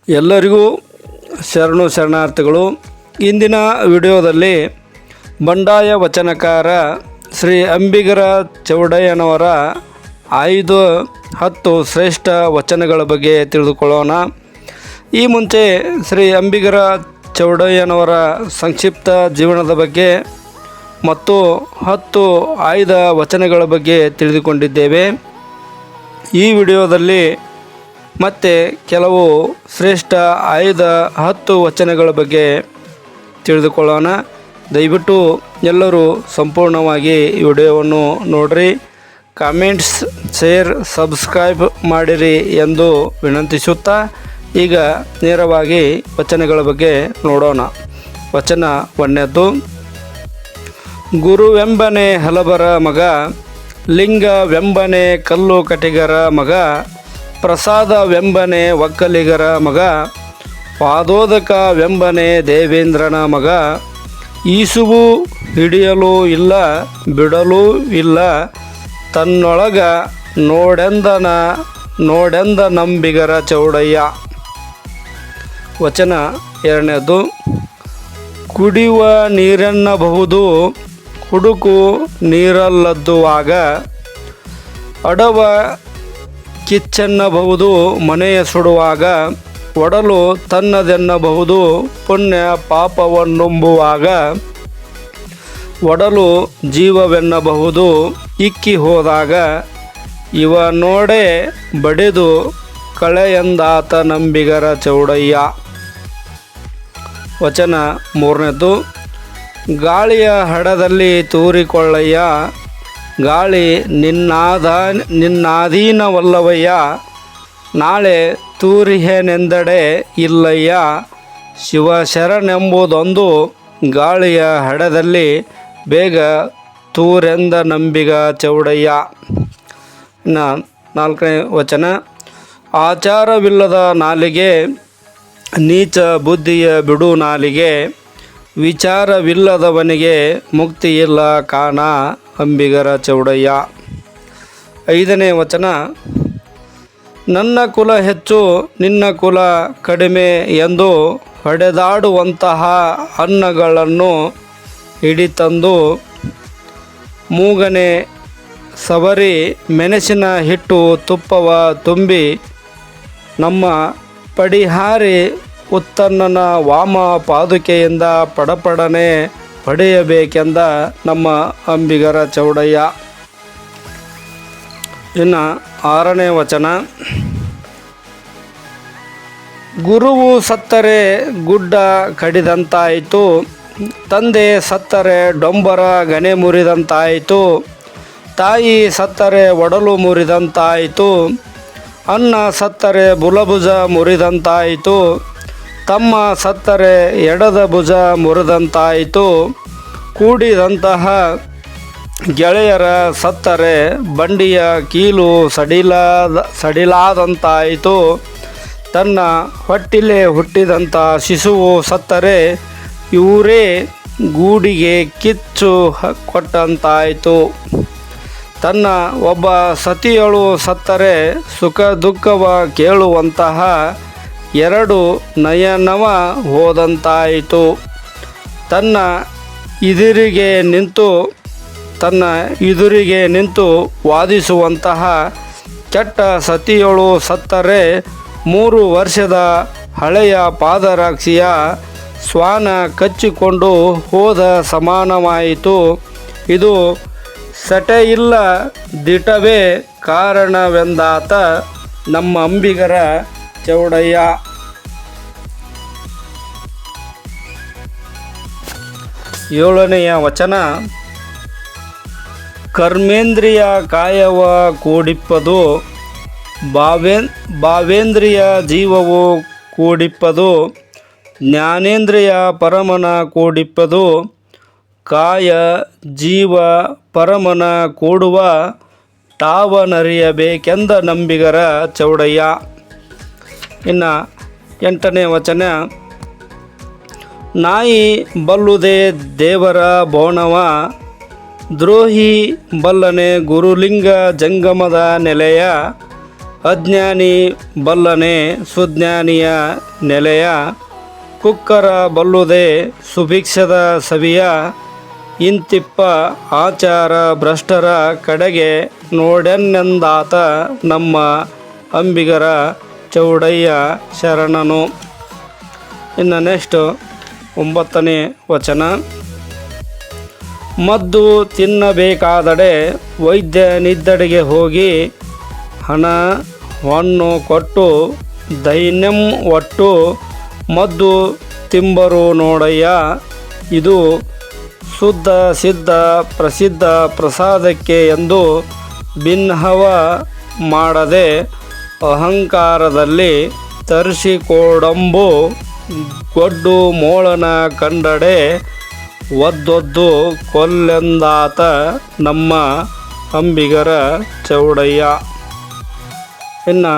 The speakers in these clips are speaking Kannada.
ಎಲ್ಲರಿಗೂ ಶರಣಾರ್ಥಿಗಳು. ಇಂದಿನ ವಿಡಿಯೋದಲ್ಲಿ ಬಂಡಾಯ ವಚನಕಾರ ಶ್ರೀ ಅಂಬಿಗರ ಚೌಡಯ್ಯನವರ 5-10 ಶ್ರೇಷ್ಠ ವಚನಗಳ ಬಗ್ಗೆ ತಿಳಿದುಕೊಳ್ಳೋಣ. ಈ ಮುಂಚೆ ಶ್ರೀ ಅಂಬಿಗರ ಚೌಡಯ್ಯನವರ ಸಂಕ್ಷಿಪ್ತ ಜೀವನದ ಬಗ್ಗೆ ಮತ್ತು 10 ಆಯ್ದ ವಚನಗಳ ಬಗ್ಗೆ ತಿಳಿದುಕೊಂಡಿದ್ದೇವೆ. ಈ ವಿಡಿಯೋದಲ್ಲಿ ಮತ್ತೆ ಕೆಲವು ಶ್ರೇಷ್ಠ ಆಯ್ದ 10 ವಚನಗಳ ಬಗ್ಗೆ ತಿಳಿದುಕೊಳ್ಳೋಣ. ದಯವಿಟ್ಟು ಎಲ್ಲರೂ ಸಂಪೂರ್ಣವಾಗಿ ಈ ವಿಡಿಯೋವನ್ನು ನೋಡಿರಿ, ಕಾಮೆಂಟ್ಸ್, ಶೇರ್, ಸಬ್ಸ್ಕ್ರೈಬ್ ಮಾಡಿರಿ ಎಂದು ವಿನಂತಿಸುತ್ತಾ ಈಗ ನೇರವಾಗಿ ವಚನಗಳ ಬಗ್ಗೆ ನೋಡೋಣ. ವಚನ 1. ಗುರುವೆಂಬನೆ ಹಲಬರ ಮಗ, ಲಿಂಗವೆಂಬನೆ ಕಲ್ಲು ಕಟಿಗರ ಮಗ, ಪ್ರಸಾದವೆಂಬನೆ ಒಕ್ಕಲಿಗರ ಮಗ, ಪಾದೋದಕವೆಂಬನೆ ದೇವೇಂದ್ರನ ಮಗ, ಈಸುವು ಹಿಡಿಯಲೂ ಇಲ್ಲ ಬಿಡಲೂ ಇಲ್ಲ, ತನ್ನೊಳಗ ನೋಡೆಂದ ನಂಬಿಗರ ಚೌಡಯ್ಯ. ವಚನ 2. ಕುಡಿಯುವ ನೀರೆನ್ನಬಹುದು ಹುಡುಕು ನೀರಲ್ಲದ್ದುವಾಗ, ಅಡವ ಕಿಚ್ಚೆನ್ನಬಹುದು ಮನೆಯ ಸುಡುವಾಗ, ಒಡಲು ತನ್ನದೆನ್ನಬಹುದು ಪುಣ್ಯ ಪಾಪವನ್ನುಂಬುವಾಗ, ಒಡಲು ಜೀವವೆನ್ನಬಹುದು ಇಕ್ಕಿ ಹೋದಾಗ, ಇವ ನೋಡೆ ಬಡಿದು ಕಳೆಯಂದಾತ ನಂಬಿಗರ ಚೌಡಯ್ಯ. ವಚನ 3. ಗಾಳಿಯ ಹಡದಲ್ಲಿ ತೂರಿಕೊಳ್ಳಯ್ಯ, ಗಾಳಿ ನಿನ್ನಾಧೀನವಲ್ಲವಯ್ಯ, ನಾಳೆ ತೂರಿಹೆನೆಂದಡೆ ಇಲ್ಲಯ್ಯ, ಶಿವಶರಣೆಂಬುದೊಂದು ಗಾಳಿಯ ಹಡದಲ್ಲಿ ಬೇಗ ತೂರೆಂದ ನಂಬಿಗ ಚೌಡಯ್ಯ. 4ನೇ ವಚನ. ಆಚಾರವಿಲ್ಲದ ನಾಲಿಗೆ, ನೀಚ ಬುದ್ಧಿಯ ಬಿಡು ನಾಲಿಗೆ, ವಿಚಾರವಿಲ್ಲದವನಿಗೆ ಮುಕ್ತಿಯಿಲ್ಲ ಕಾಣ ಅಂಬಿಗರ ಚೌಡಯ್ಯ. 5ನೇ ವಚನ. ನನ್ನ ಕುಲ ಹೆಚ್ಚು ನಿನ್ನ ಕುಲ ಕಡಿಮೆ ಎಂದು ಹೊಡೆದಾಡುವಂತಹ ಅನ್ನಗಳನ್ನು ಹಿಡಿತಂದು ಮೂಗನೆ ಸವರಿ ಮೆಣಸಿನ ಹಿಟ್ಟು ತುಪ್ಪವ ತುಂಬಿ ನಮ್ಮ ಪಡಿಹಾರಿ ಉತ್ತನ್ನನ ವಾಮ ಪಾದುಕೆಯಿಂದ ಪಡಪಡನೆ ಪಡೆಯಬೇಕೆಂದ ನಮ್ಮ ಅಂಬಿಗರ ಚೌಡಯ್ಯ. ಇನ್ನು 6ನೇ ವಚನ. ಗುರುವು ಸತ್ತರೆ ಗುಡ್ಡ ಕಡಿದಂತಾಯಿತು, ತಂದೆ ಸತ್ತರೆ ಡೊಂಬರ ಗಣೆ ಮುರಿದಂತಾಯಿತು, ತಾಯಿ ಸತ್ತರೆ ಒಡಲು ಮುರಿದಂತಾಯಿತು, ಅನ್ನ ಸತ್ತರೆ ಬುಲಭುಜ ಮುರಿದಂತಾಯಿತು, ತಮ್ಮ ಸತ್ತರೆ ಎಡದ ಭುಜ ಮುರಿದಂತಾಯಿತು, ಕೂಡಿದಂತಹ ಗೆಳೆಯರ ಸತ್ತರೆ ಬಂಡಿಯ ಕೀಲು ಸಡಿಲಾದಂತಾಯಿತು, ತನ್ನ ಹೊಟ್ಟಿಲೆ ಹುಟ್ಟಿದಂಥ ಶಿಶುವು ಸತ್ತರೆ ಇವರೇ ಗೂಡಿಗೆ ಕಿಚ್ಚು ಕೊಟ್ಟಂತಾಯಿತು, ತನ್ನ ಒಬ್ಬ ಸತಿಯಳು ಸತ್ತರೆ ಸುಖ ದುಃಖವ ಕೇಳುವಂತಹ 2 ನಯನವ ಹೋದಂತಾಯಿತು, ತನ್ನ ಎದುರಿಗೆ ನಿಂತು ವಾದಿಸುವಂತಹ ಕೆಟ್ಟ ಸತಿಯಳು ಸತ್ತರೆ 3 ವರ್ಷದ ಹಳೆಯ ಪಾದರಾಕ್ಷಿಯ ಶ್ವಾನ ಕಚ್ಚಿಕೊಂಡು ಹೋದ ಸಮಾನವಾಯಿತು. ಇದು ಸಟೆಯಿಲ್ಲ ದಿಟವೇ ಕಾರಣವೆಂದಾತ ನಮ್ಮ ಅಂಬಿಗರ ಚೌಡಯ್ಯ. 7ನೆಯ ವಚನ. ಕರ್ಮೇಂದ್ರಿಯ ಕಾಯವ ಕೂಡಿಪ್ಪದು, ಭಾವೇಂದ್ರಿಯ ಜೀವವು ಕೂಡಿಪ್ಪದು, ಜ್ಞಾನೇಂದ್ರಿಯ ಪರಮನ ಕೂಡಿಪ್ಪದು, ಕಾಯ ಜೀವ ಪರಮನ ಕೂಡುವ ತಾವನರಿಯಬೇಕೆಂದ ನಂಬಿಗರ ಚೌಡಯ್ಯ. ಇನ್ನು 8ನೇ ವಚನ. ನಾಯಿ ಬಲ್ಲುದೆ ದೇವರ ಬೋಣವ, ದ್ರೋಹಿ ಬಲ್ಲನೆ ಗುರುಲಿಂಗ ಜಂಗಮದ ನೆಲೆಯ, ಅಜ್ಞಾನಿ ಬಲ್ಲನೆ ಸುಜ್ಞಾನಿಯ ನೆಲೆಯ, ಕುಕ್ಕರ ಬಲ್ಲುದೆ ಸುಭಿಕ್ಷದ ಸವಿಯ, ಇಂತಿಪ್ಪ ಆಚಾರ ಭ್ರಷ್ಟರ ಕಡೆಗೆ ನೋಡೆನ್ನೆಂದಾತ ನಮ್ಮ ಅಂಬಿಗರ ಚೌಡಯ್ಯ ಶರಣನು. ಇನ್ನು ನೆಕ್ಸ್ಟು 9ನೇ ವಚನ. ಮದ್ದು ತಿನ್ನಬೇಕಾದಡೆ ವೈದ್ಯನಿದ್ದಡೆಗೆ ಹೋಗಿ, ಹಣ ಹೊನ್ನು ಕೊಟ್ಟು ದೈನ್ಯಂ ಒಟ್ಟು ಮದ್ದು ತಿಂಬರು ನೋಡಯ್ಯ, ಇದು ಶುದ್ಧ ಸಿದ್ಧ ಪ್ರಸಿದ್ಧ ಪ್ರಸಾದಕ್ಕೆ ಎಂದು ಭಿನ್ನವ ಮಾಡದೆ ಅಹಂಕಾರದಲ್ಲಿ ತರಿಸಿಕೊಡಂಬು ಗೊಡ್ಡು ಮೋಳನ ಕಂಡಡೆ ಒದ್ದೊದ್ದು ಕೊಲ್ಲೆಂದಾತ ನಮ್ಮ ಅಂಬಿಗರ ಚೌಡಯ್ಯ. ಇನ್ನು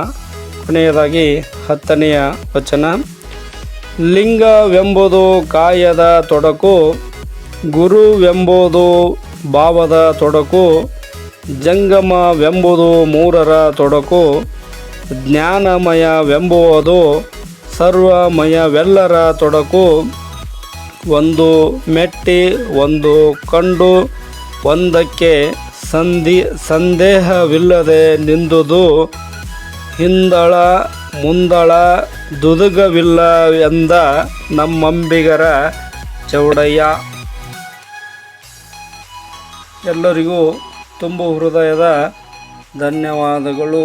ಕೊನೆಯದಾಗಿ 10ನೆಯ ವಚನ. ಲಿಂಗವೆಂಬುದು ಕಾಯದ ತೊಡಕು, ಗುರುವೆಂಬುದು ಭಾವದ ತೊಡಕು, ಜಂಗಮವೆಂಬುದು ಮೂರರ ತೊಡಕು, ಜ್ಞಾನಮಯವೆಂಬುದು ಸರ್ವಮಯವೆಲ್ಲರ ತೊಡಕು, ಒಂದು ಮೆಟ್ಟಿ ಒಂದು ಕಂಡು ಒಂದಕ್ಕೆ ಸಂದೇಹವಿಲ್ಲದೆ ನಿಂದುದು, ಹಿಂದಳ ಮುಂದಳ ದುದುಗವಿಲ್ಲ ಎಂದ ನಮ್ಮಂಬಿಗರ ಚೌಡಯ್ಯ. ಎಲ್ಲರಿಗೂ ತುಂಬ ಹೃದಯದ ಧನ್ಯವಾದಗಳು.